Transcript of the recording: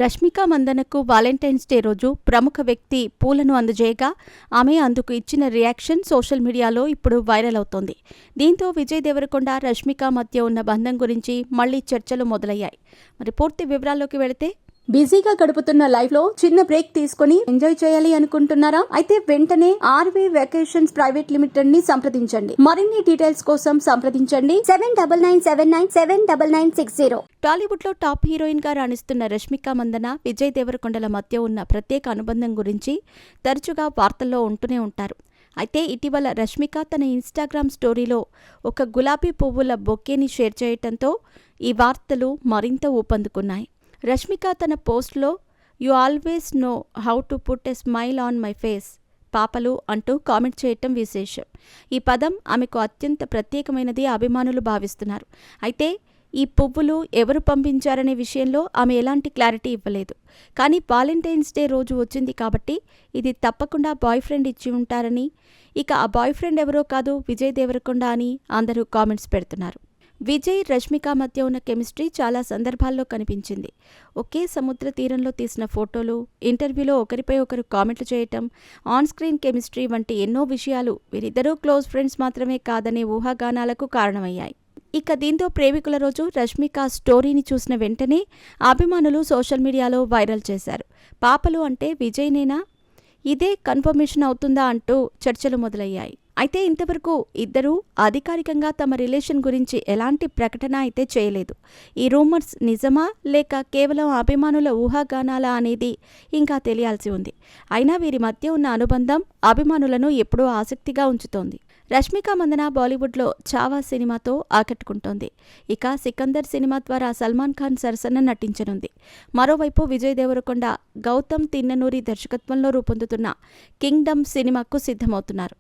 Rashmika మందనకు Valentine's day రోజు ప్రముఖ వ్యక్తి పూలను అందజేయగా ఆమె అందుకు ఇచ్చిన రియాక్షన్ సోషల్ మీడియాలో ఇప్పుడు వైరల్ అవుతోంది. దీంతో విజయ్ దేవరకొండ, రష్మిక మధ్య ఉన్న బంధం గురించి మళ్లీ చర్చలు మొదలయ్యాయి. మరి పూర్తి వివరాల్లోకి వెళితే, బిజీగా గడుపుతున్న లైఫ్ లో చిన్న బ్రేక్ తీసుకుని ఎంజాయ్ చేయాలి అనుకుంటున్నారా? అయితే వెంటనే ఆర్వీ వెకేషన్స్ ప్రైవేట్ లిమిటెడ్ ని సంప్రదించండి. మరిన్ని డీటెయిల్స్ కోసం సంప్రదించండి 7997979960. టాలీవుడ్ లో టాప్ హీరోయిన్ గా రాణిస్తున్న రష్మిక మందన, విజయ్ దేవరకొండల మధ్య ఉన్న ప్రత్యేక అనుబంధం గురించి తరచుగా వార్తల్లో ఉంటూనే ఉంటారు. అయితే ఇటీవల రష్మిక తన ఇన్స్టాగ్రామ్ స్టోరీలో ఒక గులాబీ పువ్వుల బొకేని షేర్ చేయటంతో ఈ వార్తలు మరింత ఊపందుకున్నాయి. రష్మిక తన పోస్ట్లో "you always know how to put a smile on my face పాపలు" అంటూ కామెంట్ చేయటం విశేషం. ఈ పదం ఆమెకు అత్యంత ప్రత్యేకమైనది అభిమానులు భావిస్తున్నారు. అయితే ఈ పువ్వులు ఎవరు పంపించారనే విషయంలో ఆమె ఎలాంటి క్లారిటీ ఇవ్వలేదు. కానీ వాలెంటైన్స్ డే రోజు వచ్చింది కాబట్టి ఇది తప్పకుండా బాయ్ ఫ్రెండ్ ఇచ్చి ఉంటారని, ఇక ఆ బాయ్ ఫ్రెండ్ ఎవరో కాదు విజయ్ దేవరకొండ అని అందరూ కామెంట్స్ పెడుతున్నారు. విజయ్, రష్మిక మధ్య ఉన్న కెమిస్ట్రీ చాలా సందర్భాల్లో కనిపించింది. ఒకే సముద్ర తీరంలో తీసిన ఫోటోలు, ఇంటర్వ్యూలో ఒకరిపై ఒకరు కామెంట్లు చేయటం, ఆన్ స్క్రీన్ కెమిస్ట్రీ వంటి ఎన్నో విషయాలు వీరిద్దరూ క్లోజ్ ఫ్రెండ్స్ మాత్రమే కాదనే ఊహాగానాలకు కారణమయ్యాయి. ఇక దీంతో ప్రేమికుల రోజు రష్మిక స్టోరీని చూసిన వెంటనే అభిమానులు సోషల్ మీడియాలో వైరల్ చేశారు. పాపలు అంటే విజయ్నేనా? ఇదే కన్ఫర్మేషన్ అవుతుందా అంటూ చర్చలు మొదలయ్యాయి. అయితే ఇంతవరకు ఇద్దరూ అధికారికంగా తమ రిలేషన్ గురించి ఎలాంటి ప్రకటన అయితే చేయలేదు. ఈ రూమర్స్ నిజమా లేక కేవలం అభిమానుల ఊహాగానాలా అనేది ఇంకా తెలియాల్సి ఉంది. అయినా వీరి మధ్య ఉన్న అనుబంధం అభిమానులను ఎప్పుడూ ఆసక్తిగా ఉంచుతోంది. రష్మిక మందన బాలీవుడ్లో చావా సినిమాతో ఆకట్టుకుంటోంది. ఇక సికందర్ సినిమా ద్వారా సల్మాన్ ఖాన్ సరసన నటించనుంది. మరోవైపు విజయ్ దేవరకొండ, గౌతమ్ తిన్ననూరి దర్శకత్వంలో రూపొందుతున్న కింగ్డమ్ సినిమాకు సిద్ధమవుతున్నారు.